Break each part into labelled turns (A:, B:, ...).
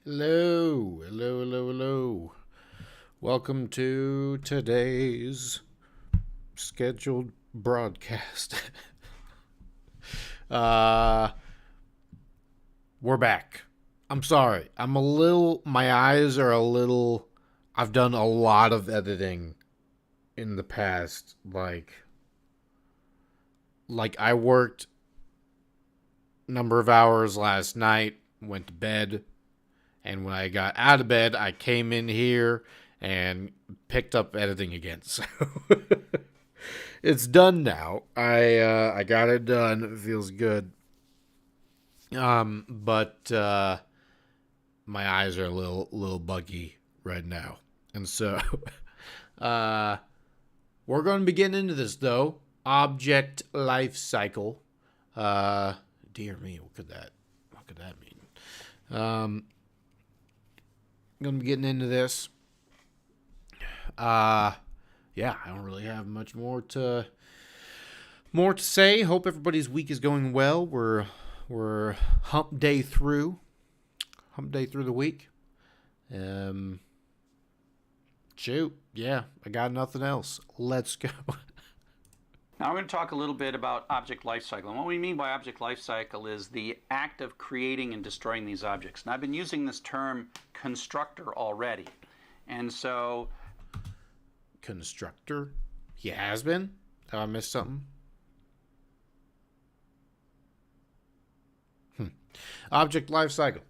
A: Hello, hello, hello, hello. Welcome to today's scheduled broadcast. uh, we're back. I'm sorry. My eyes are a little, I've done a lot of editing in the past. Like I worked number of hours last night, went to bed, and when I got out of bed, I came in here and picked up editing again. So it's done now. I got it done. It feels good. But my eyes are a little buggy right now, and so uh, we're going to be getting into this though. Object life cycle. Uh, Dear me, what could that mean? Gonna be getting into this. Yeah, I don't really have much more to say. Hope everybody's week is going well. We're hump day through the week. Shoot, yeah, I got nothing else. Let's go.
B: Now I'm going to talk a little bit about object lifecycle. And what we mean by object lifecycle is the act of creating and destroying these objects. And I've been using this term constructor already. And so...
A: Constructor? He has been? Have I missed something? Object lifecycle.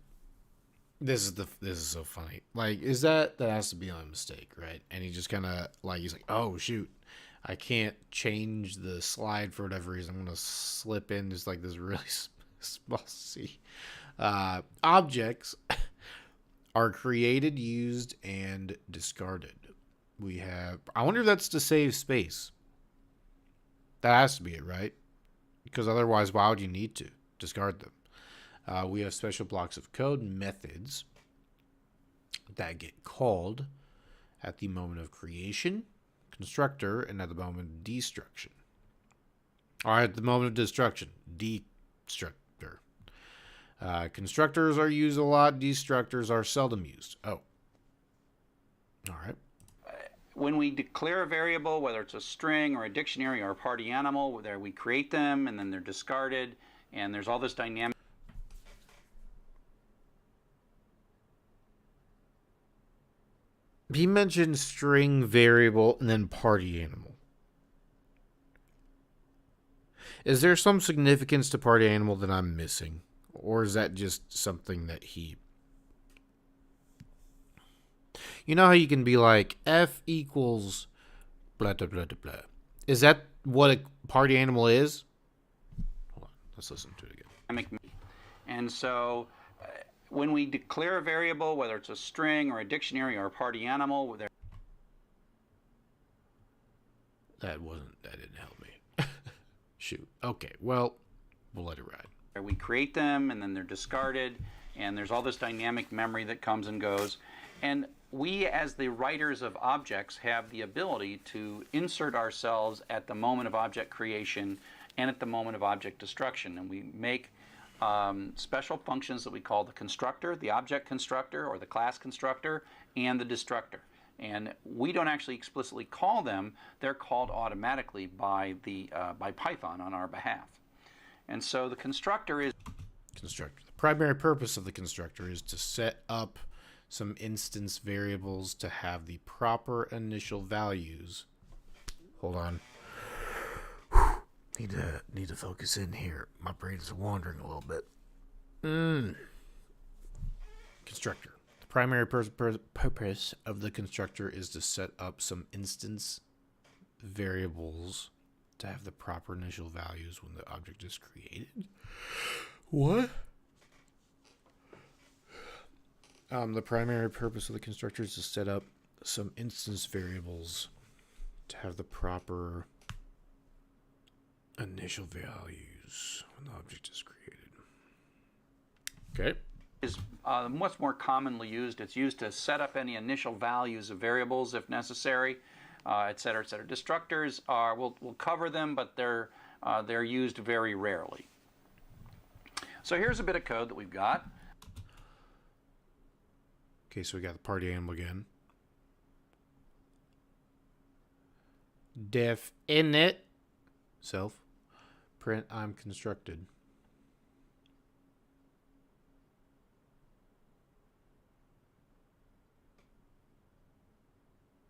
A: This is so funny. Like, that has to be on a mistake, right? And he just kind of he's like, oh shoot, I can't change the slide for whatever reason. I'm gonna slip in just like this really small C. Objects are created, used, and discarded. I wonder if that's to save space. That has to be it, right? Because otherwise, why would you need to discard them? We have special blocks of code methods that get called at the moment of creation, constructor, and at the moment of destruction. Or at the moment of destruction, destructor. Constructors are used a lot. Destructors are seldom used. Oh. All right.
B: When we declare a variable, whether it's a string or a dictionary or a party animal, there we create them and then they're discarded, and there's all this dynamic.
A: He mentioned string, variable, and then party animal. Is there some significance to party animal that I'm missing? Or is that just something that he... You know how you can be like, F equals blah, blah, blah, blah. Is that what a party animal is? Hold on, let's listen to it again.
B: And so when we declare a variable, whether it's a string or a dictionary or a party animal,
A: that didn't help me. Shoot. Okay, well, we'll let it ride.
B: We create them and then they're discarded, and there's all this dynamic memory that comes and goes. And we, as the writers of objects, have the ability to insert ourselves at the moment of object creation and at the moment of object destruction. And we make special functions that we call the constructor, the object constructor, or the class constructor, and the destructor. And we don't actually explicitly call them; they're called automatically by Python on our behalf. And so the constructor is...
A: Constructor. The primary purpose of the constructor is to set up some instance variables to have the proper initial values. Hold on. Need to focus in here. My brain's wandering a little bit. Constructor. The primary purpose of the constructor is to set up some instance variables to have the proper initial values when the object is created. What? The primary purpose of the constructor is to set up some instance variables to have the proper initial values when the object is created. Okay.
B: Is much more commonly used. It's used to set up any initial values of variables if necessary, et cetera, et cetera. Destructors we'll cover them, but they're used very rarely. So here's a bit of code that we've got.
A: Okay, so we got the party animal again. Def init self. Print I'm constructed.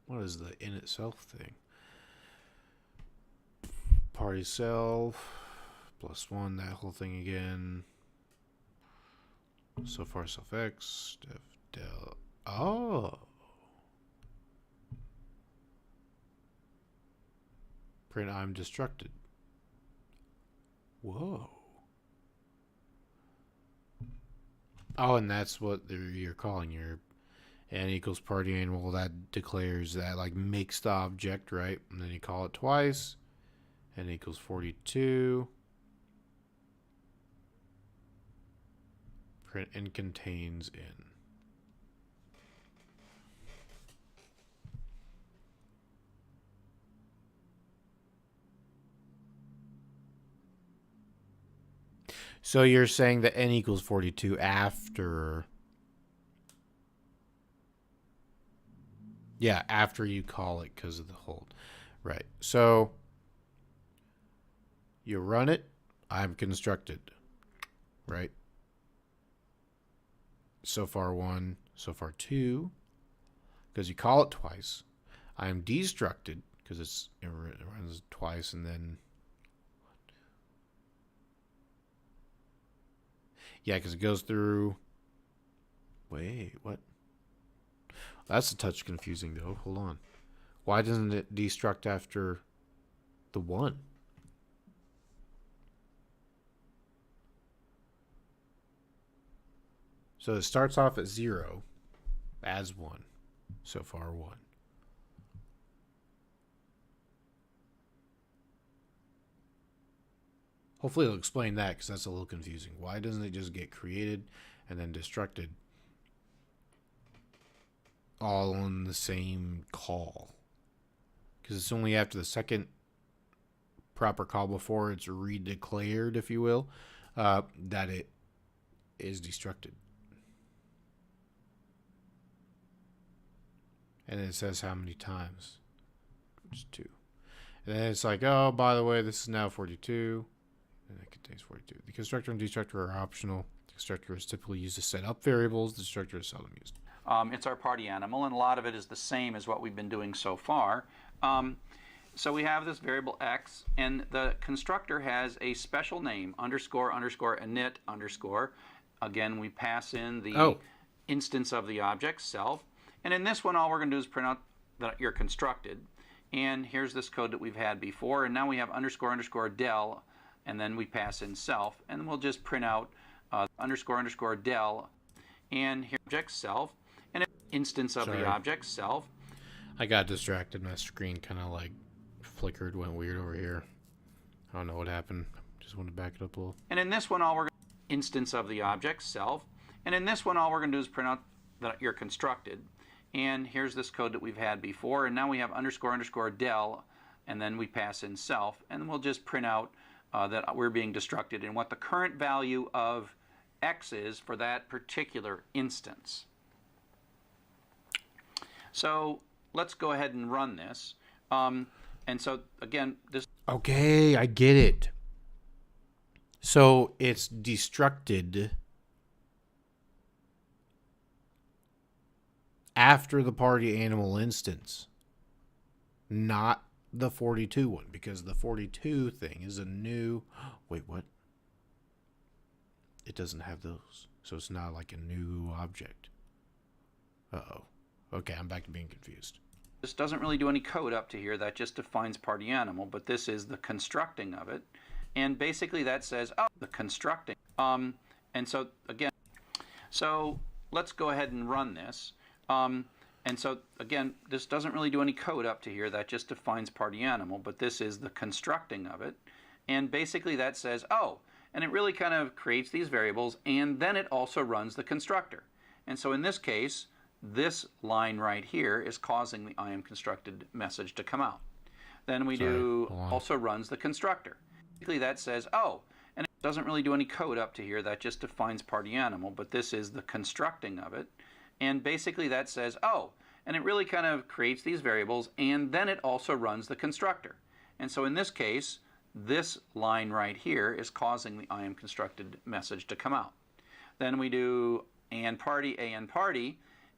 A: What is the in itself thing? Party self +1, that whole thing again. So far self x def del. Oh. Print I'm destructed. Whoa. Oh, and that's what you're calling your n equals party animal. That declares that, like, makes the object, right? And then you call it twice. N equals 42. Print and contains in. So you're saying that n equals 42 after... Yeah, after you call it because of the hold. Right. So you run it, I'm constructed. Right? So far 1, so far 2. Because you call it twice. I'm destructed because it runs twice and then... Yeah, because it goes through... Wait, what? That's a touch confusing, though. Hold on. Why doesn't it destruct after the 1? So it starts off at 0 as 1. So far 1. Hopefully it'll explain that, because that's a little confusing. Why doesn't it just get created and then destructed all on the same call? Because it's only after the second proper call before it's redeclared, if you will, that it is destructed. And it says how many times. Which is 2. And then it's like, oh, by the way, this is now 42. And it contains 42. The constructor and destructor are optional. The constructor is typically used to set up variables. The destructor is seldom used.
B: It's our party animal, and a lot of it is the same as what we've been doing so far. So we have this variable x, and the constructor has a special name, underscore, underscore, init, underscore. Again, we pass in the instance of the object, self. And in this one, all we're going to do is print out that you're constructed. And here's this code that we've had before. And now we have underscore, underscore, del, and then we pass in self. And we'll just print out underscore, underscore, del, and here object, self, and an instance of the object, self.
A: I got distracted. My screen kind of like flickered, went weird over here. I don't know what happened. Just want to back it up a little.
B: And in this one, all we're going to instance of the object, self. And in this one, all we're going to do is print out that you're constructed. And here's this code that we've had before. And now we have underscore, underscore, del, and then we pass in self. And we'll just print out that we're being destructed and what the current value of x is for that particular instance. So let's go ahead and run this. And so again, this...
A: Okay, I get it. So it's destructed after the party animal instance, not the 42 one, because the 42 thing is a new... Wait, what? It doesn't have those. So it's not like a new object. Uh-oh. Okay, I'm back to being confused.
B: This doesn't really do any code up to here. That just defines party animal, but this is the constructing of it. And basically that says, oh, the constructing. And so again, so let's go ahead and run this. And so again, this doesn't really do any code up to here. That just defines party animal, but this is the constructing of it. And basically that says, oh, and it really kind of creates these variables, and then it also runs the constructor. And so in this case, this line right here is causing the I am constructed message to come out. Then we do also runs the constructor. Basically that says, oh, and it doesn't really do any code up to here. That just defines party animal, but this is the constructing of it. And basically that says, oh, and it really kind of creates these variables, and then it also runs the constructor. And so in this case, this line right here is causing the I am constructed message to come out. Then we do an party,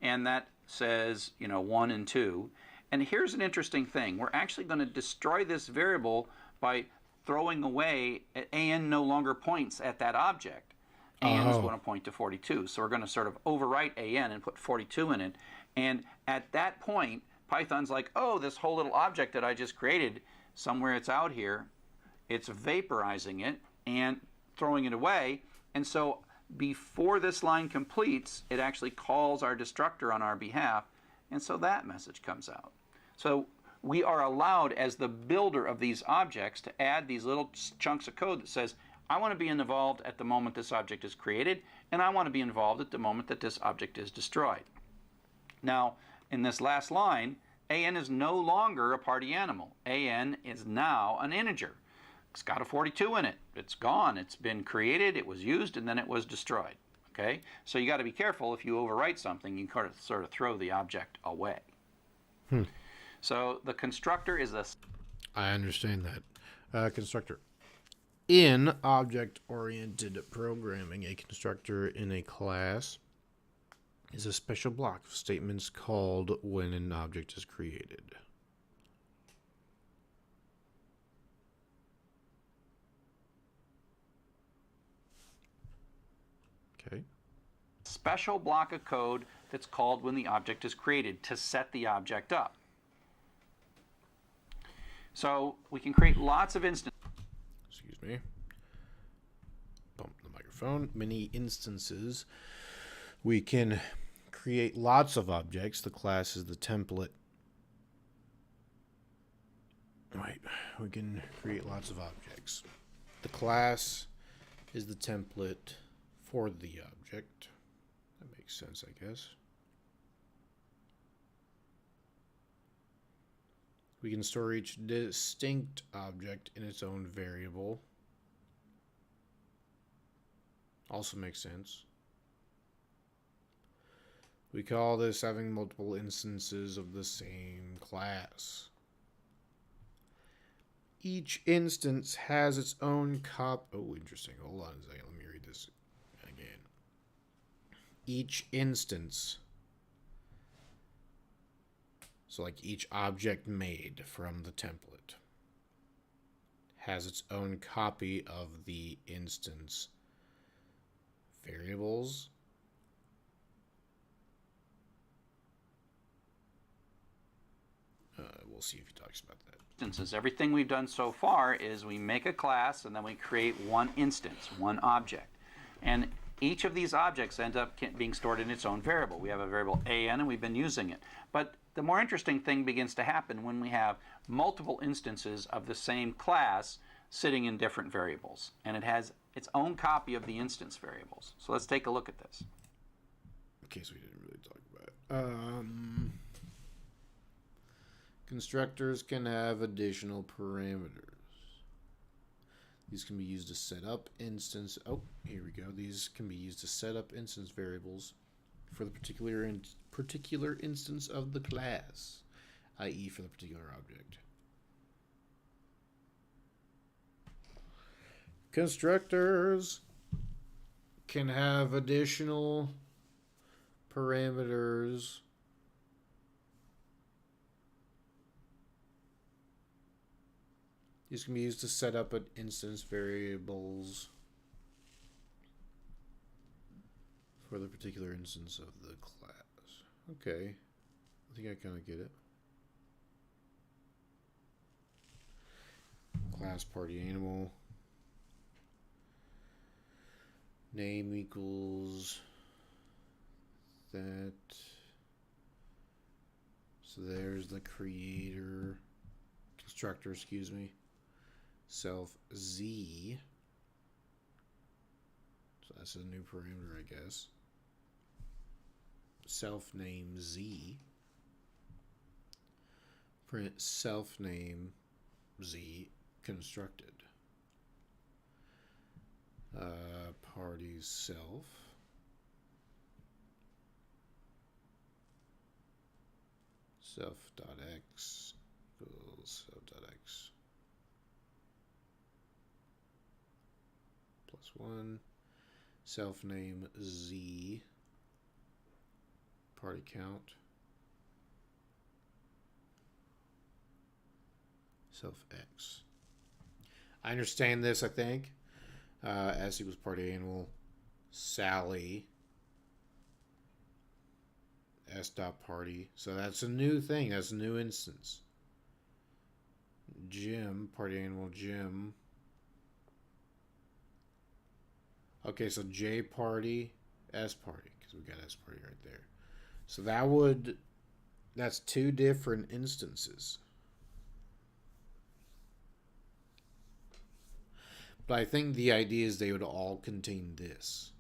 B: and that says, 1 and 2. And here's an interesting thing. We're actually going to destroy this variable by throwing away, an no longer points at that object. An is going to point to 42. So we're going to sort of overwrite an and put 42 in it. And at that point, Python's like, oh, this whole little object that I just created, somewhere it's out here, it's vaporizing it and throwing it away. And so before this line completes, it actually calls our destructor on our behalf, and so that message comes out. So we are allowed, as the builder of these objects, to add these little chunks of code that says, I want to be involved at the moment this object is created, and I want to be involved at the moment that this object is destroyed. Now, in this last line, an is no longer a party animal. An is now an integer. It's got a 42 in it. It's gone. It's been created, it was used, and then it was destroyed. Okay? So you got to be careful. If you overwrite something, you can sort of throw the object away. So the constructor is a...
A: I understand that. Constructor. In object-oriented programming, a constructor in a class is a special block of statements called when an object is created. Okay.
B: Special block of code that's called when the object is created to set the object up. So we can create lots of instances.
A: Excuse me. Bump the microphone. Many instances. We can create lots of objects. The class is the template. Right. We can create lots of objects. The class is the template for the object. That makes sense, I guess. We can store each distinct object in its own variable. Also makes sense. We call this having multiple instances of the same class. Each instance has its own Oh, interesting. Hold on a second. Let me read this again. Each instance, so like each object made from the template, has its own copy of the instance variables. We'll see if he talks about that.
B: Instances. Everything we've done so far is we make a class and then we create one instance, one object. And each of these objects ends up being stored in its own variable. We have a variable an and we've been using it. But the more interesting thing begins to happen when we have multiple instances of the same class sitting in different variables. And it has its own copy of the instance variables. So let's take a look at this.
A: Okay, so we didn't really talk about it. Constructors can have additional parameters. These can be used to set up instance. Oh, here we go. These can be used to set up instance variables for the particular instance of the class, i.e., for the particular object. Constructors can have additional parameters These can be used to set up an instance variables for the particular instance of the class. Okay. I think I kind of get it. Class party animal. Name equals that. So there's the creator. Constructor, excuse me. Self Z. So that's a new parameter, I guess. Self name Z. Print self name Z constructed. Party self. self.x equals self.x plus 1. Self name z. Party count. Self x. I understand this, I think. S equals party animal. Sally. S dot party. So that's a new thing. That's a new instance. Jim. Party animal Jim. Okay, so J party. S party. Because we got S party right there. So that's two different instances. But I think the idea is they would all contain this.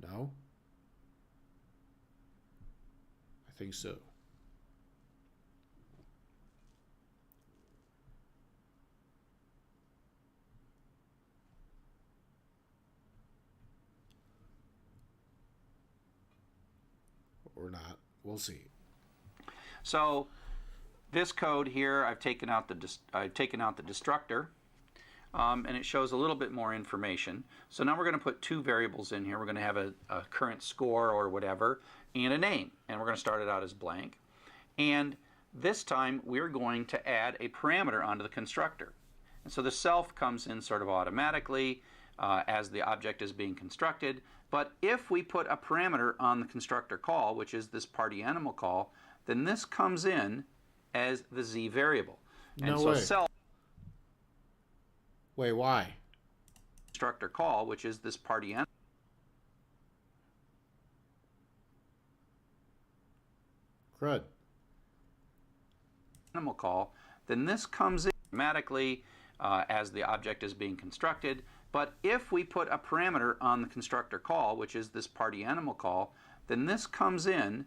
A: No? I think so. Or not. We'll see.
B: So this code here, I've taken out the destructor, and it shows a little bit more information. So now we're going to put two variables in here. We're going to have a current score or whatever and a name, and we're going to start it out as blank. And this time we're going to add a parameter onto the constructor. And so the self comes in sort of automatically as the object is being constructed. But if we put a parameter on the constructor call, which is this party animal call, then this comes in as the z variable. And
A: no
B: so
A: way.
B: self
A: Wait, why?
B: constructor call, which is this party
A: Crud.
B: animal call, then this comes in automatically as the object is being constructed. But if we put a parameter on the constructor call, which is this party animal call, then this comes in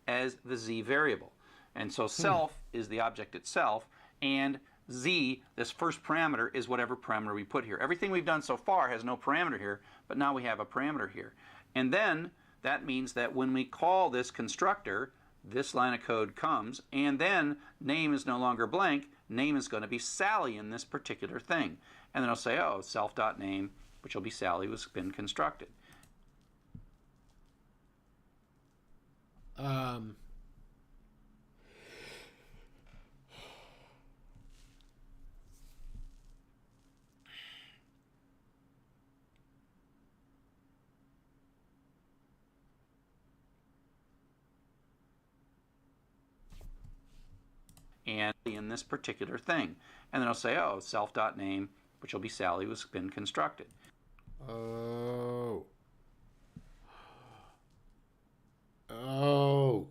B: as the z variable. And so self is the object itself, and z, this first parameter, is whatever parameter we put here. Everything we've done so far has no parameter here, but now we have a parameter here. And then that means that when we call this constructor, this line of code comes, and then name is no longer blank. Name is going to be Sally in this particular thing. And then I'll say, oh, self.name, which will be Sally, has been constructed. And in this particular thing. And then I'll say, oh, self.name, which will be Sally, has been constructed.
A: Oh. Oh.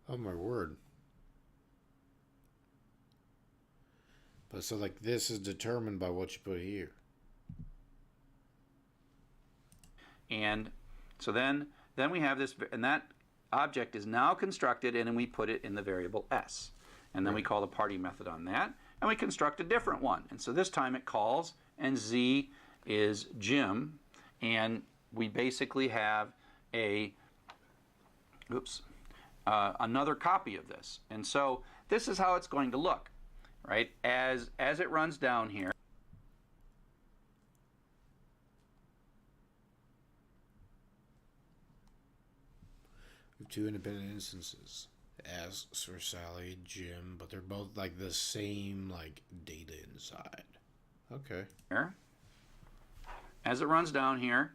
A: Oh my word. But so like this is determined by what you put here.
B: And so then we have this, and that object is now constructed, and then we put it in the variable s. And then we call the party method on that, and we construct a different one. And so this time it calls, and z is Jim, and we basically have another copy of this. And so this is how it's going to look, right? As it runs down here.
A: Two independent instances. S for Sally, Jim, but they're both like the same like data inside. Okay.
B: As it runs down here,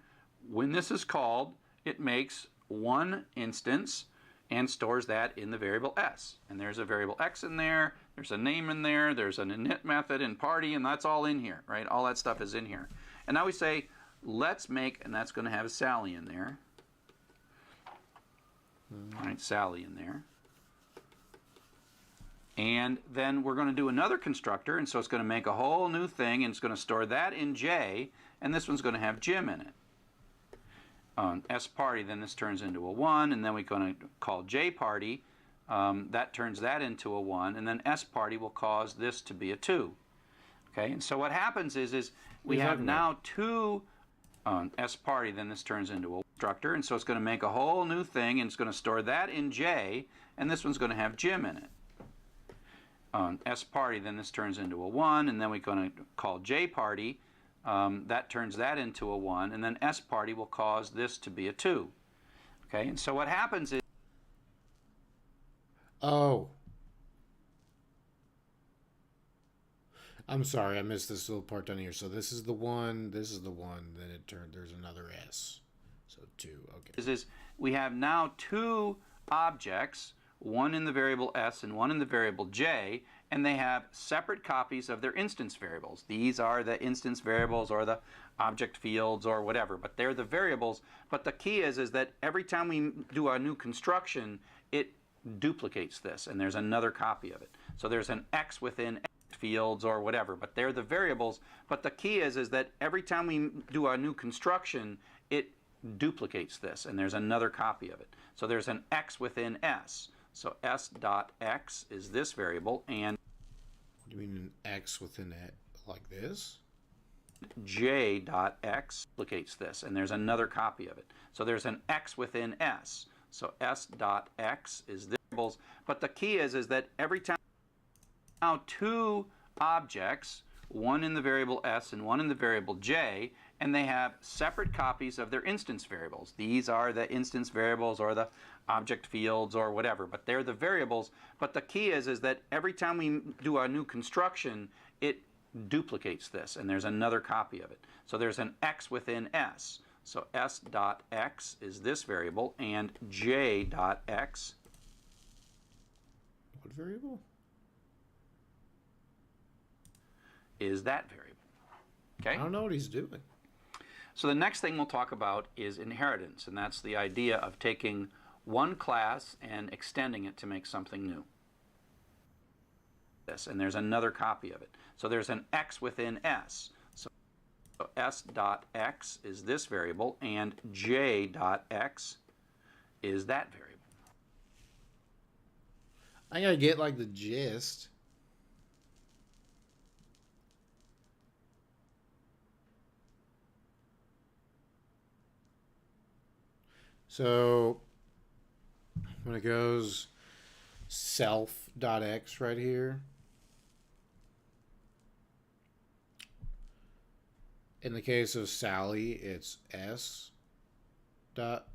B: when this is called, it makes one instance and stores that in the variable s. And there's a variable x in there, there's a name in there, there's an init method and party, and that's all in here, right? All that stuff is in here. And now we say, let's make, and that's going to have a Sally in there. All right, Sally in there. And then we're going to do another constructor, and so it's going to make a whole new thing, and it's going to store that in J, and this one's going to have Jim in it. S party, then this turns into a 1, and then we're going to call J party. That turns that into a 1, and then S party will cause this to be a 2. Okay, and so what happens is we have now two S party, then this turns into a constructor, and so it's going to make a whole new thing, and it's going to store that in J, and this one's going to have Jim in it. S party, then this turns into a 1, and then we're going to call J party. That turns that into a 1, and then S party will cause this to be a 2. Okay, and so what happens is...
A: Oh. I'm sorry, I missed this little part down here. So this is the 1, this is the 1, then it turned, there's another S. So 2, okay.
B: Is we have now 2 objects, one in the variable S and one in the variable J, and they have separate copies of their instance variables. These are the instance variables or the object fields or whatever, but they're the variables. But the key is that every time we do a new construction, it duplicates this, and there's another copy of it. So there's an X within fields or whatever, but they're the variables. But the key is that every time we do a new construction, it duplicates this, and there's another copy of it. So there's an X within S. So S dot X is this variable, and
A: what do you mean an X within it like this?
B: J dot X duplicates this, and there's another copy of it. So there's an X within S. So S dot X is this variables. But the key is that every time now 2 objects, one in the variable S and one in the variable J, and they have separate copies of their instance variables. These are the instance variables or the object fields or whatever, but they're the variables. But the key is that every time we do a new construction, it duplicates this, and there's another copy of it. So there's an X within S. So S dot X is this variable, and J dot X.
A: What variable?
B: Is that variable. Okay?
A: I don't know what he's doing.
B: So the next thing we'll talk about is inheritance, and that's the idea of taking one class and extending it to make something new. This, and there's another copy of it. So there's an X within S. So S dot X is this variable, and J dot X is that variable.
A: I gotta get like the gist. So when it goes self.x right here, in the case of Sally, it's s dot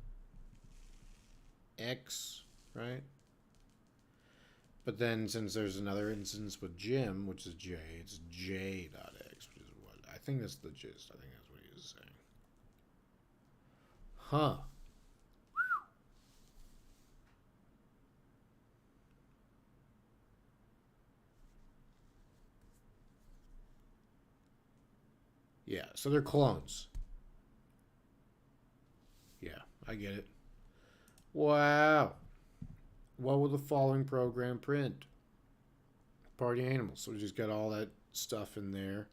A: x, right? But then since there's another instance with Jim, which is J, it's j dot x, which is what I think that's the gist. I think that's what he was saying. Huh. Yeah, so they're clones. Yeah, I get it. Wow. What will the following program print? Party animals. So we just got all that stuff in there.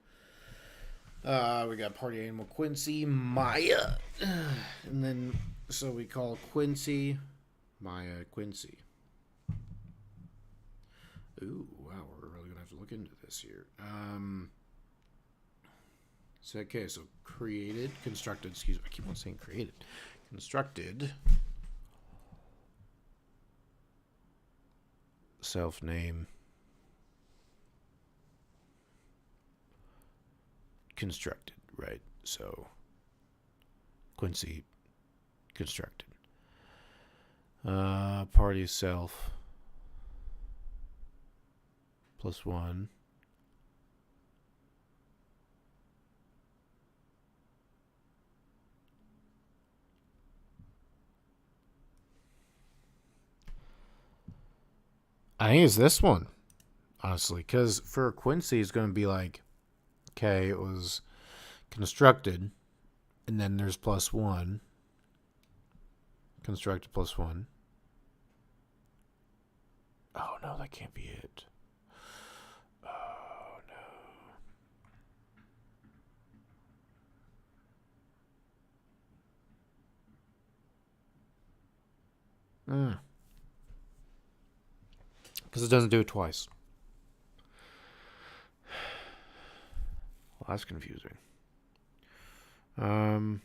A: We got party animal Quincy, Maya. And then, so we call Quincy, Maya, Quincy. Ooh, wow, we're really going to have to look into this here. So, okay, so created, constructed, excuse me, I keep on saying created. Constructed, self-name, constructed, right? So, Quincy, constructed. Party self, +1. I think it's this one, honestly, because for Quincy, it's going to be like, okay, it was constructed, and then there's +1, constructed +1. Oh, no, that can't be it. Oh, no. Because it doesn't do it twice. Well, that's confusing. Um,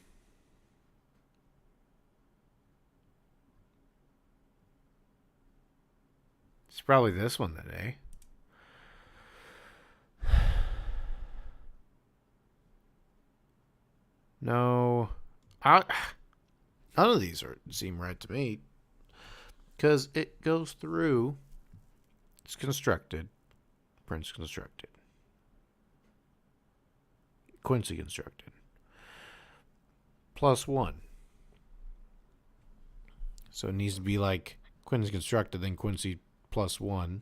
A: it's probably this one then, eh? No, I none of these seem right to me because it goes through. It's constructed. Prince constructed. Quincy constructed. Plus one. So it needs to be like Quincy constructed, then Quincy plus one.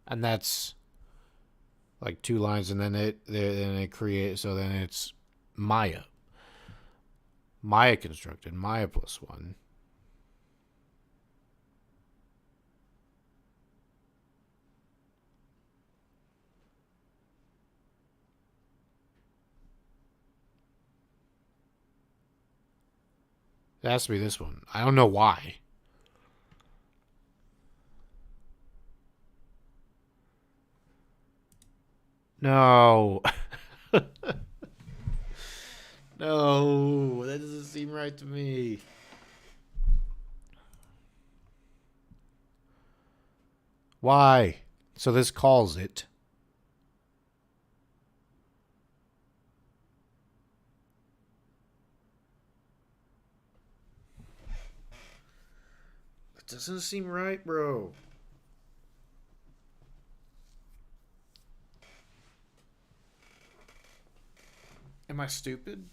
A: And that's like two lines, and then it creates. So then it's Maya. Maya constructed. Maya plus one. It has to be this one. I don't know why. No. No, that doesn't seem right to me. Why? So this calls it. It doesn't seem right, bro. Am I stupid?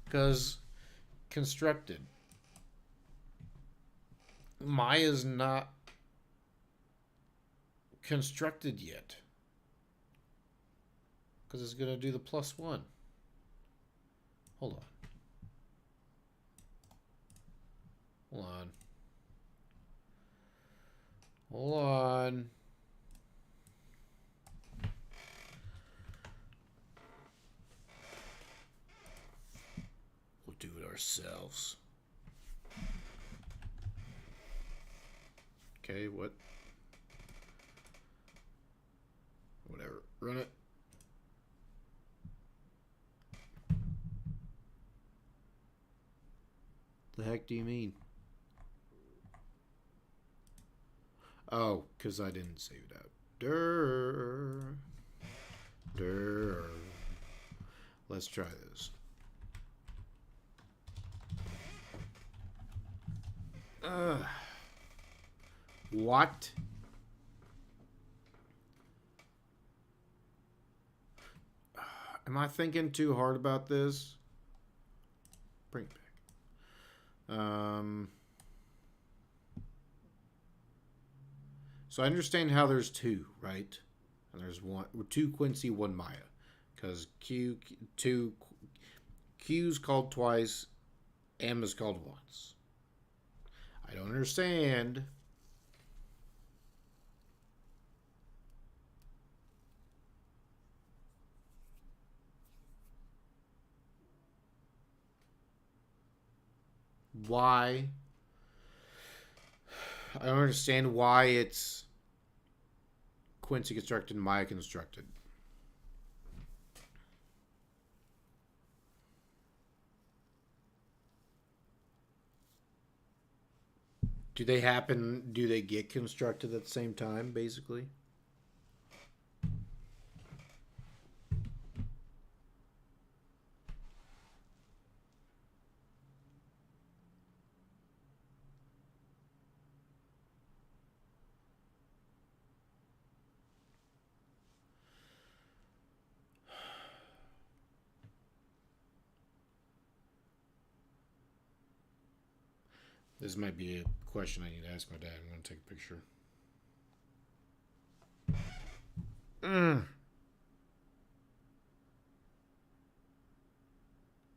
A: Because constructed. Maya's not constructed yet. Because it's going to do the plus one. Hold on. Hold on. Hold on. We'll do it ourselves. Okay, what? Whatever. Run it. The heck do you mean? Oh, because I didn't save it out. Durr. Durr. Let's try this. What? Am I thinking too hard about this? Bring it back. So I understand how there's two, right? And there's two Quincy, one Maya, because Q's called twice, M is called once. I don't understand. Why? I don't understand why it's Quincy constructed and Maya constructed. Do they get constructed at the same time, basically? This might be a question I need to ask my dad. I'm going to take a picture.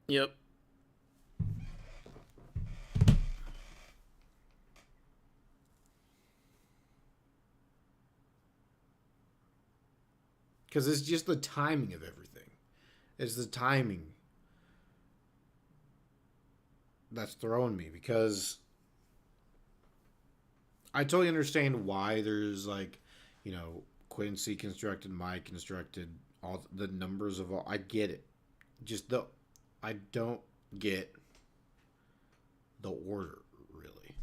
A: Yep. Because it's just the timing of everything. It's the timing that's throwing me. Because I totally understand why there's like Quincy constructed, Mike constructed, all the numbers of all. I get it. I don't get the order, really.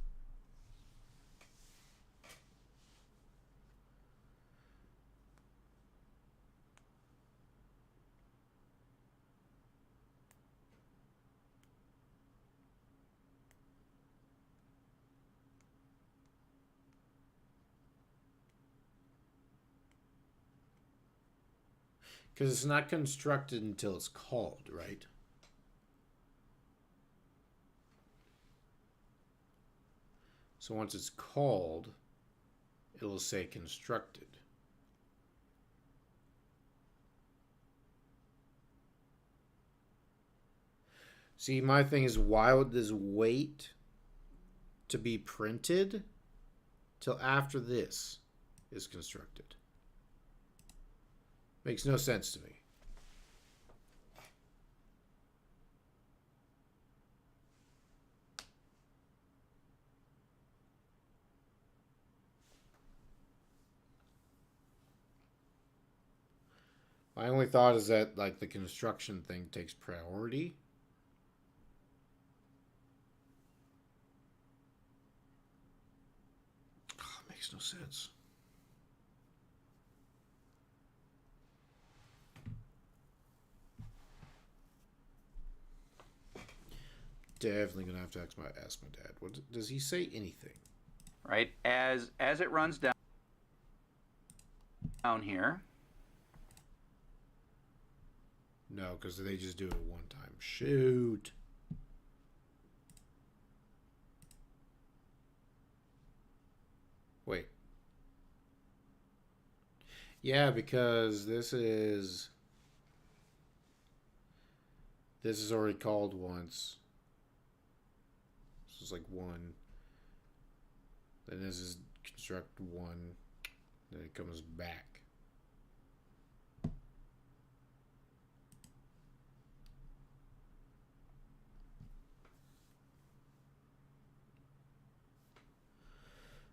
A: Because it's not constructed until it's called, right? So once it's called, it'll say constructed. See, my thing is, why would this wait to be printed till after this is constructed? Makes no sense to me. My only thought is that, like, the construction thing takes priority. Oh, makes no sense. Definitely gonna have to ask my dad. What does he say? Anything?
B: Right, as it runs down here.
A: No, because they just do it one time. Shoot. Wait. Yeah, because this is already called once. This is like one. Then this is construct one. Then it comes back.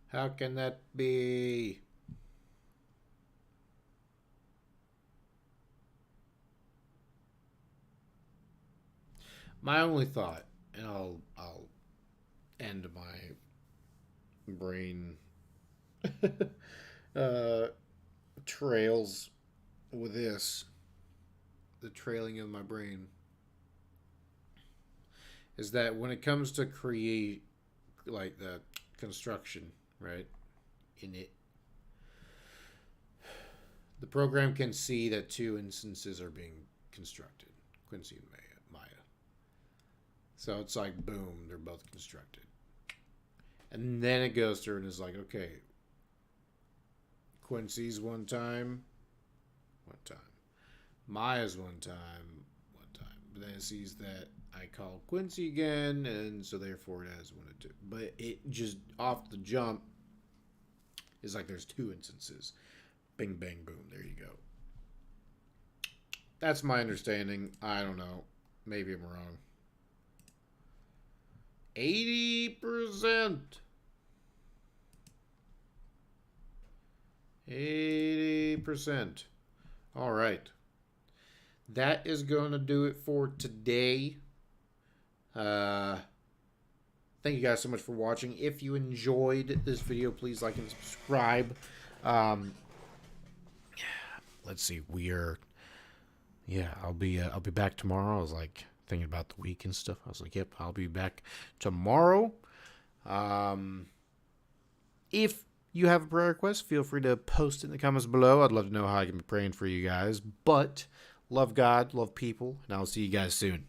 A: How can that be? My only thought, and I'll end my brain trails with this, the trailing of my brain, is that when it comes to create, like, the construction, right, in it, the program can see that two instances are being constructed, Quincy and Maya. So it's like, boom, they're both constructed. And then it goes through and is like, okay, Quincy's one time. Maya's one time. But then it sees that I call Quincy again, and so therefore it has one or two. But it just, off the jump, is like there's two instances. Bing, bang, boom. There you go. That's my understanding. I don't know. Maybe I'm wrong. 80%. 80%. All right. That is going to do it for today. Thank you guys so much for watching. If you enjoyed this video, please like and subscribe. Let's see. I'll be back tomorrow. I was like thinking about the week and stuff. I was like, yep, I'll be back tomorrow. If you have a prayer request, feel free to post it in the comments below. I'd love to know how I can be praying for you guys. But love God, love people, and I'll see you guys soon.